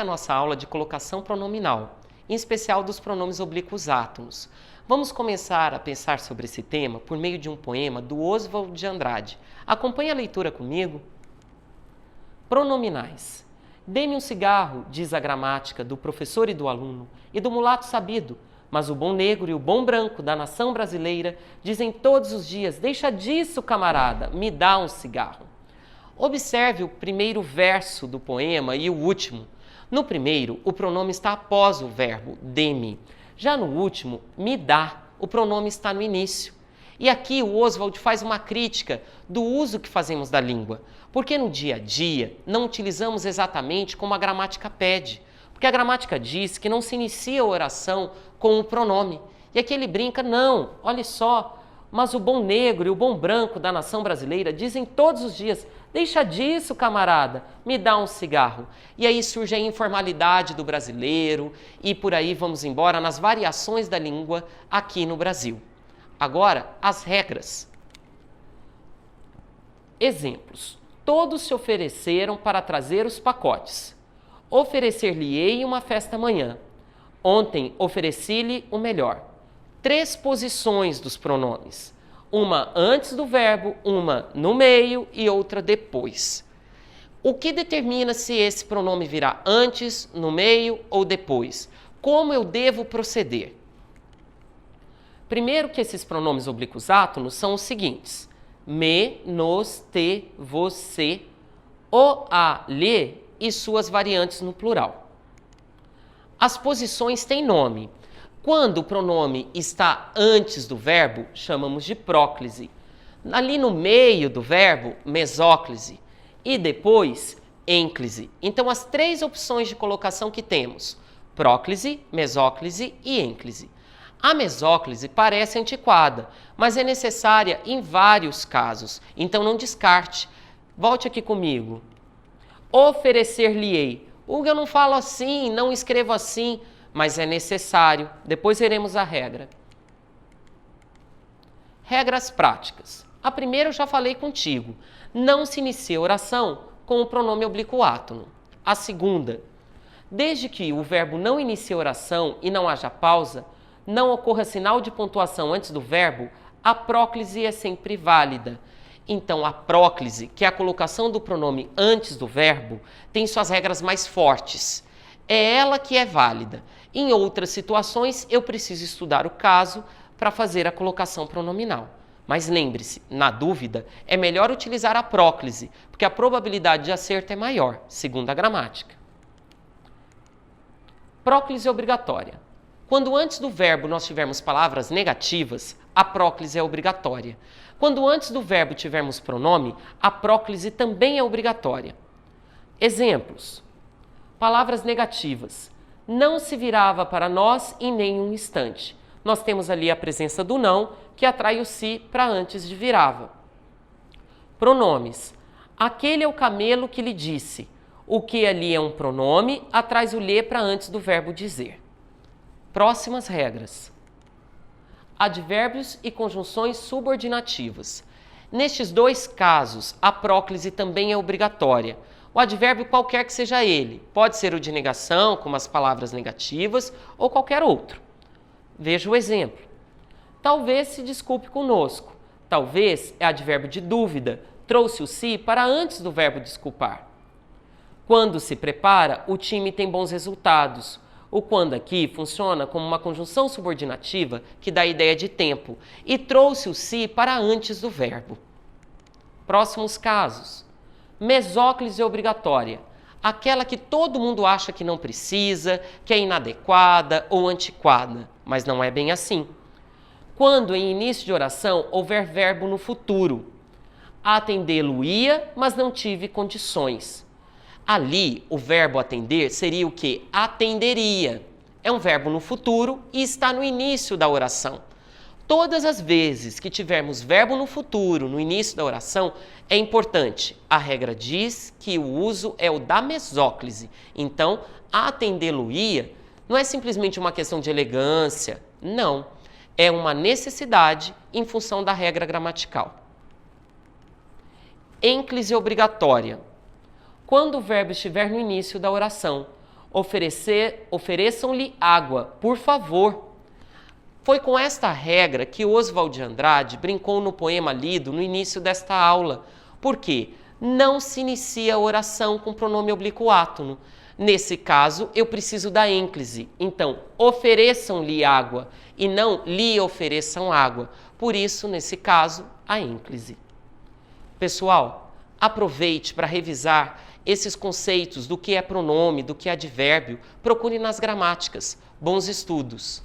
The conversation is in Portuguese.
é a nossa aula de colocação pronominal, em especial dos pronomes oblíquos átonos. Vamos começar a pensar sobre esse tema por meio de um poema do Oswald de Andrade. Acompanhe a leitura comigo. Pronominais. Dê-me um cigarro, diz a gramática do professor e do aluno, e do mulato sabido, mas o bom negro e o bom branco da nação brasileira dizem todos os dias: deixa disso, camarada, me dá um cigarro. Observe o primeiro verso do poema e o último. No primeiro, o pronome está após o verbo dê-me. Já no último, me dá, o pronome está no início. E aqui o Oswald faz uma crítica do uso que fazemos da língua, porque no dia a dia não utilizamos exatamente como a gramática pede, porque a gramática diz que não se inicia a oração com o pronome. E aqui ele brinca: não, olha só, mas o bom negro e o bom branco da nação brasileira dizem todos os dias: deixa disso, camarada, me dá um cigarro. E aí surge a informalidade do brasileiro e por aí vamos embora nas variações da língua aqui no Brasil. Agora, as regras. Exemplos. Todos se ofereceram para trazer os pacotes. Oferecer-lhe-ei uma festa amanhã. Ontem ofereci-lhe o melhor. 3 posições dos pronomes. Uma antes do verbo, uma no meio e outra depois. O que determina se esse pronome virá antes, no meio ou depois? Como eu devo proceder? Primeiro que esses pronomes oblíquos átonos são os seguintes: me, nos, te, você, o, a, lhe e suas variantes no plural. As posições têm nome. Quando o pronome está antes do verbo, chamamos de próclise. Ali no meio do verbo, mesóclise. E depois, ênclise. Então, as 3 opções de colocação que temos: próclise, mesóclise e ênclise. A mesóclise parece antiquada, mas é necessária em vários casos. Então, não descarte. Volte aqui comigo. Oferecer-lhe-ei. Hugo, eu não falo assim, não escrevo assim, mas é necessário. Depois veremos a regra. Regras práticas. A primeira eu já falei contigo. Não se inicia a oração com o pronome oblíquo átono. A segunda, desde que o verbo não inicie a oração e não haja pausa, não ocorra sinal de pontuação antes do verbo, a próclise é sempre válida. Então, a próclise, que é a colocação do pronome antes do verbo, tem suas regras mais fortes. É ela que é válida. Em outras situações, eu preciso estudar o caso para fazer a colocação pronominal. Mas lembre-se, na dúvida, é melhor utilizar a próclise, porque a probabilidade de acerto é maior, segundo a gramática. Próclise obrigatória. Quando antes do verbo nós tivermos palavras negativas, a próclise é obrigatória. Quando antes do verbo tivermos pronome, a próclise também é obrigatória. Exemplos. Palavras negativas. Não se virava para nós em nenhum instante. Nós temos ali a presença do não, que atrai o se para antes de virava. Pronomes. Aquele é o camelo que lhe disse. O que ali é um pronome, atrai o lhe para antes do verbo dizer. Próximas regras. Advérbios e conjunções subordinativas. Nestes 2 casos, a próclise também é obrigatória. O advérbio, qualquer que seja ele, pode ser o de negação, como as palavras negativas, ou qualquer outro. Veja o exemplo. Talvez se desculpe conosco. Talvez é advérbio de dúvida, trouxe o se para antes do verbo desculpar. Quando se prepara, o time tem bons resultados. O quando aqui funciona como uma conjunção subordinativa que dá a ideia de tempo e trouxe o se para antes do verbo. Próximos casos. Mesóclise obrigatória. Aquela que todo mundo acha que não precisa, que é inadequada ou antiquada, mas não é bem assim. Quando em início de oração houver verbo no futuro. Atendê-lo-ia, mas não tive condições. Ali, o verbo atender seria o quê? Atenderia. É um verbo no futuro e está no início da oração. Todas as vezes que tivermos verbo no futuro, no início da oração, é importante. A regra diz que o uso é o da mesóclise. Então, atendê-lo-ia não é simplesmente uma questão de elegância. Não. É uma necessidade em função da regra gramatical. Ênclise obrigatória. Quando o verbo estiver no início da oração. Ofereçam-lhe água, por favor. Foi com esta regra que Oswald de Andrade brincou no poema lido no início desta aula. Por quê? Não se inicia a oração com pronome oblíquo átono. Nesse caso, eu preciso da ênclise. Então, ofereçam-lhe água e não lhe ofereçam água. Por isso, nesse caso, a ênclise. Pessoal, aproveite para revisar esses conceitos do que é pronome, do que é advérbio. Procure nas gramáticas. Bons estudos!